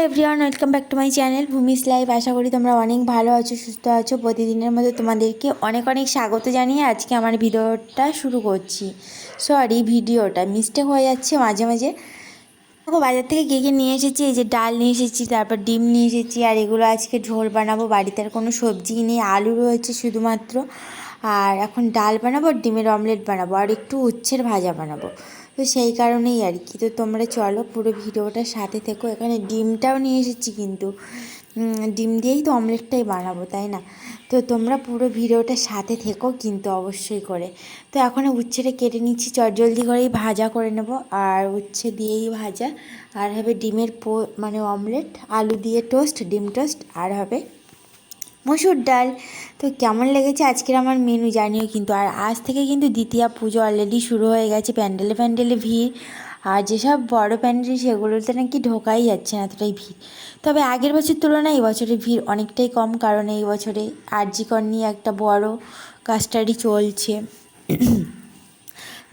Everyone, welcome back to my channel Bhumi's life. আশা করি তোমরা অনেক ভালো আছো, সুস্থ আছো। প্রতিদিনের মতো তোমাদেরকে অনেক অনেক স্বাগত জানিয়ে আজকে আমার ভিডিওটা শুরু করছি। সরি, ভিডিওটা মিস্টেক হয়ে যাচ্ছে মাঝে মাঝে। দেখো, বাজার থেকে কী কী নিয়ে এসেছি। এই যে ডাল নিয়ে এসেছি, তারপর ডিম নিয়ে এসেছি, আর এগুলো আজকে ঝোল বানাবো। বাড়িতে আর কোনো সবজি নেই, আলু রয়েছে শুধুমাত্র। আর এখন ডাল বানাবো, ডিমের অমলেট বানাবো, আর একটু উচ্ছের ভাজা বানাবো। তো সেই কারণেই আর কি। তো তোমরা চলো পুরো ভিডিওটার সাথে থেকো। এখানে ডিমটাও নিয়ে এসেছি, কিন্তু ডিম দিয়েই তো অমলেটটাই বানাবো, তাই না? তো তোমরা পুরো ভিডিওটার সাথে থেকো কিন্তু অবশ্যই করে। তো এখন উচ্ছেটা কেটে নিচ্ছি, চটজলদি করেই ভাজা করে নেব। আর উচ্ছে দিয়েই ভাজা, আর হবে ডিমের মানে অমলেট, আলু দিয়ে টোস্ট, ডিম টোস্ট, আর হবে মসুর ডাল। তো কেমন লেগেছে আজকের আমার মেনু জানিও কিন্তু। আর আজ থেকে কিন্তু দ্বিতীয়া পুজো অলরেডি শুরু হয়ে গেছে। প্যান্ডেলে প্যান্ডেলে ভিড়, আর যেসব বড় প্যান্ডেল সেগুলোতে নাকি ঢোকাই যাচ্ছে না, এতটাই ভিড়। তবে আগের বছর তুলনায় এই বছরে ভিড় অনেকটাই কম, কারণ এই বছরে আরজি কর নিয়ে একটা বড় কাস্টাডি চলছে।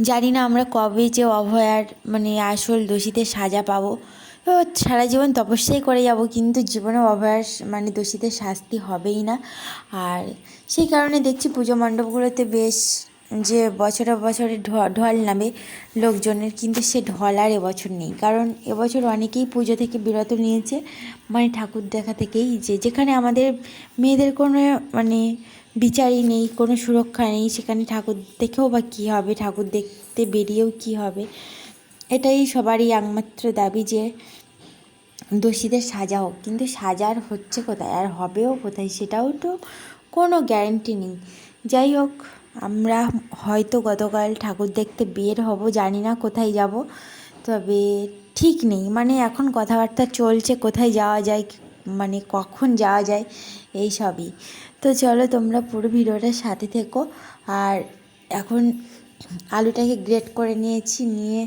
জানি না আমরা কবে যে অভয়ার মানে আসল দোষীদের সাজা পাবো। তো সারা জীবন তপস্যাই করে যাব, কিন্তু জীবনে অভয়ার মানে দোষীদের শাস্তি হবেই না। আর সেই কারণে দেখছি পুজো মণ্ডপগুলোতে বেশ যে বছরে বছরে ঢল নামে লোকজনের, কিন্তু সে ঢল আর এবছর নেই। কারণ এবছর অনেকেই পুজো থেকে বিরত নিয়েছে, মানে ঠাকুর দেখা থেকেই, যেখানে আমাদের মেয়েদের কোনো মানে বিচারই নেই, কোনো সুরক্ষা নেই, সেখানে ঠাকুর দেখেও বা কী হবে, ঠাকুর দেখতে বেরিয়েও কী হবে। এটাই সবারই একমাত্র দাবি যে দোষীদের সাজা হোক, কিন্তু সাজার হচ্ছে কোথায় আর হবেও কোথায় সেটাও তো কোনো গ্যারেন্টি নেই। যাই হোক, আমরা হয়তো গতকাল ঠাকুর দেখতে বের হব, জানি না কোথায় যাব, তবে ঠিক নেই। মানে এখন কথাবার্তা চলছে কোথায় যাওয়া যায়, মানে কখন যাওয়া যায়, এই সবই। তো চলো তোমরা পুরো ভিডিওটার সাথে থেকো। আর এখন আলুটাকে গ্রেট করে নিয়েছি, নিয়ে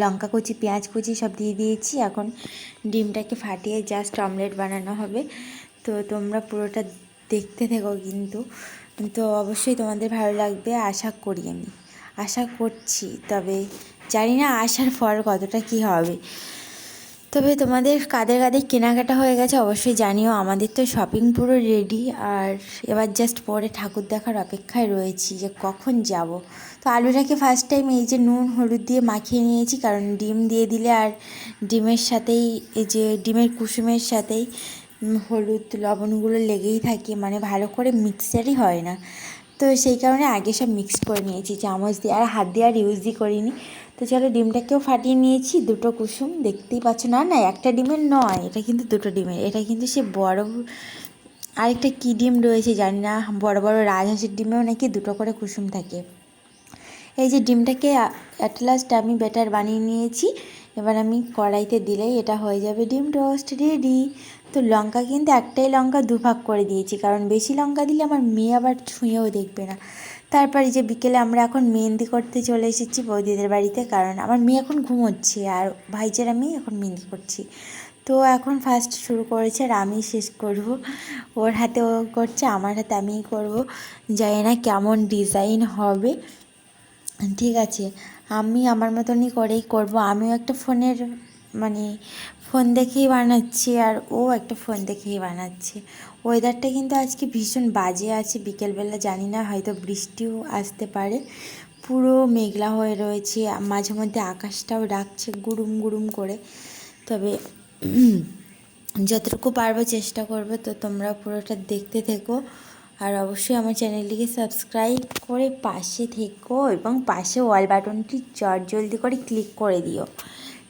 লঙ্কা কুচি, পেঁয়াজ কুচি সব দিয়ে দিয়েছি। এখন ডিমটাকে ফাটিয়ে জাস্ট অমলেট বানানো হবে। তো তোমরা পুরোটা দেখতে থেকো কিন্তু। তো অবশ্যই তোমাদের ভালো লাগবে আশা করি, আমি আশা করছি। তবে জানি না আসার পর কতটা কী হবে। তবে তোমাদের কাদের কাদের কেনাকাটা হয়ে গেছে অবশ্যই জানিও। আমাদের তো শপিং পুরো রেডি, আর এবার জাস্ট পরে ঠাকুর দেখার অপেক্ষায় রয়েছি যে কখন যাব। তো আলুটাকে ফার্স্ট টাইম এই যে নুন হলুদ দিয়ে মাখিয়ে নিয়েছি, কারণ ডিম দিয়ে দিলে আর ডিমের সাথেই এই যে ডিমের কুসুমের সাথেই হলুদ লবণগুলো লেগেই থাকে, মানে ভালো করে মিক্সারই হয় না। তো সেই কারণে আগে সব মিক্স করে নিয়েছি চামচ দিয়ে, আর হাত দিয়ে আর ইউজই করিনি। তো চলো ডিমটাকেও ফাটিয়ে নিয়েছি, দুটো কুসুম দেখতেই পাচ্ছ। না না, একটা ডিমের নয়, এটা কিন্তু দুটো ডিমের। এটা কিন্তু সে বড় আরেকটা কী ডিম রয়েছে জানি না, বড় বড় রাজহাঁসের ডিমেও নাকি দুটো করে কুসুম থাকে। এই যে ডিমটাকে অ্যাট লাস্ট আমি ব্যাটার বানিয়ে নিয়েছি। এবার আমি কড়াইতে দিলেই এটা হয়ে যাবে ডিম টোস্ট রেডি। তো লঙ্কা কিন্তু একটাই লঙ্কা দুভাগ করে দিয়েছি, কারণ বেশি লঙ্কা দিলে আমার মেয়ে আবার ছুঁয়েও দেখবে না। তারপরে যে বিকেলে আমরা এখন মেহেন্দি করতে চলে এসেছি বৌদিদের বাড়িতে, কারণ আমার মেয়ে এখন ঘুমোচ্ছে, আর ভাইজের আমি এখন মেহেন্দি করছি। তো এখন ফার্স্ট শুরু করেছে, আর আমি শেষ করব। ওর হাতে ও করছে, আমার হাতে আমিই করব। জানি না কেমন ডিজাইন হবে। ঠিক আছে, আমি আমার মতনই করেই করব। আমিও একটা ফোনের মানে ফোন দেখেই বানাচ্ছি, আর ও একটা ফোন দেখেই বানাচ্ছে। ওয়েদারটা কিন্তু আজকে ভীষণ বাজে আছে, বিকেলবেলা জানি না হয়তো বৃষ্টিও আসতে পারে। পুরো মেঘলা হয়ে রয়েছে, মাঝে মধ্যে আকাশটাও ডাকছে গুড়ুম গুড়ুম করে। তবে যতটুকু পারবো চেষ্টা করবো। তো তোমরা পুরোটা দেখতে থেকো, আর অবশ্যই আমার চ্যানেলটিকে সাবস্ক্রাইব করে পাশে থেকো, এবং পাশে অল বাটনটি জলদি করে ক্লিক করে দিও।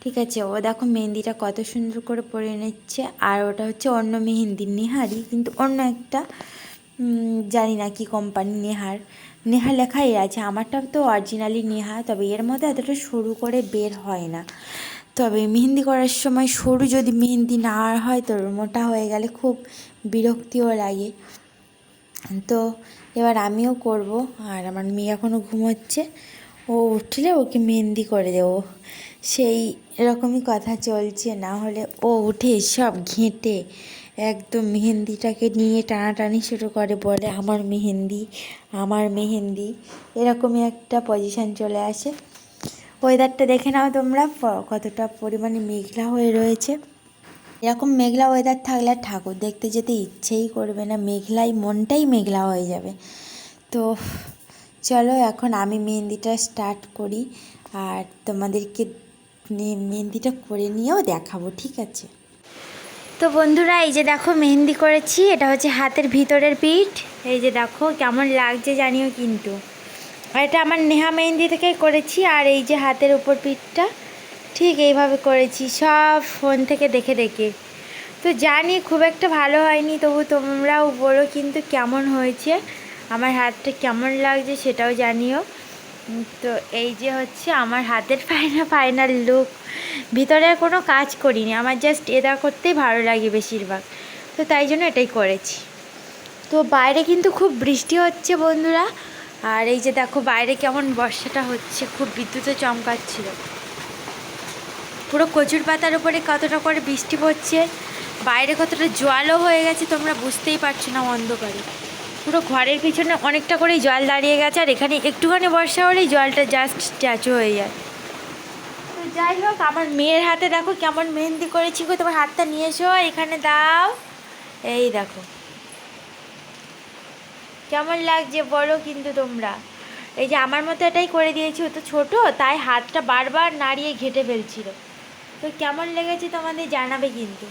ঠিক আছে, ও দেখো মেহেন্দিটা কত সুন্দর করে পরে নিচ্ছে। আর ওটা হচ্ছে অন্য মেহেন্দি, নেহারই, কিন্তু অন্য একটা জানি না কি কোম্পানি, নেহা লেখাই আছে। আমারটা তো অরিজিনালি নেহা, তবে এর মধ্যে এতটা সরু করে বের হয় না। তবে মেহেন্দি করার সময় সরু যদি মেহেন্দি না হয়, তো মোটা হয়ে গেলে খুব বিরক্তিও লাগে। তো এবার আমিও করব। আর আমার মেয়ে এখনও ঘুমোচ্ছে, ও উঠলে ওকে মেহেন্দি করে দেবো, সেই এরকমই কথা চলছে। না হলে ও উঠে সব ঘেঁটে একদম মেহেন্দিটাকে নিয়ে টানাটানি শুরু করে, বলে আমার মেহেন্দি, আমার মেহেন্দি, এরকমই একটা পজিশান চলে আসে। ওয়েদারটা দেখে নাও তোমরা কতটা পরিমাণে মেঘলা হয়ে রয়েছে। এরকম মেঘলা ওয়েদার থাকলে আর ঠাকুর দেখতে যেতে ইচ্ছেই করবে না, মেঘলাই মনটাই মেঘলা হয়ে যাবে। তো চলো এখন আমি মেহেন্দিটা স্টার্ট করি, আর তোমাদেরকে মেহেন্দিটা করে নিয়েও দেখাবো, ঠিক আছে? তো বন্ধুরা এই যে দেখো মেহেন্দি করেছি, এটা হচ্ছে হাতের ভিতরের পিঠ। এই যে দেখো কেমন লাগছে জানিও কিন্তু। আর এটা আমার নেহা মেহেন্দি থেকেই করেছি। আর এই যে হাতের উপর পিঠটা ঠিক এইভাবে করেছি, সব ফোন থেকে দেখে দেখে। তো জানি খুব একটা ভালো হয়নি, তবু তোমরাও বলো কিন্তু কেমন হয়েছে, আমার হাতটা কেমন লাগছে সেটাও জানিও। তো এই যে হচ্ছে আমার হাতের ফাইনাল লুক। ভিতরে কোনো কাজ করিনি, আমার জাস্ট এটা করতেই ভালো লাগে বেশিরভাগ, তো তাই জন্য এটাই করেছি। তো বাইরে কিন্তু খুব বৃষ্টি হচ্ছে বন্ধুরা। আর এই যে দেখো বাইরে কেমন বর্ষাটা হচ্ছে, খুব বিদ্যুৎও চমকাচ্ছিল। পুরো কচুর পাতার উপরে কতটা করে বৃষ্টি পড়ছে, বাইরে কতটা জলও হয়ে গেছে তোমরা বুঝতেই পারছো না অন্ধকারে। পুরো ঘরের পিছনে অনেকটা করেই জল দাঁড়িয়ে গেছে, আর এখানে একটুখানি বর্ষা হলেই জলটা জাস্ট স্ট্যাচু হয়ে যায়। তো যাই হোক, আমার মেয়ের হাতে দেখো কেমন মেহেন্দি করেছি গো, তোমার হাতটা নিয়ে এসো এখানে দাও। এই দেখো কেমন লাগছে বলো কিন্তু তোমরা। এই যে আমার মতো এটাই করে দিয়েছি, ও তো ছোটো তাই হাতটা বারবার নাড়িয়ে ঘেঁটে ফেলছিল। তো কেমন লেগেছে তোমাদের জানাবে কিন্তু।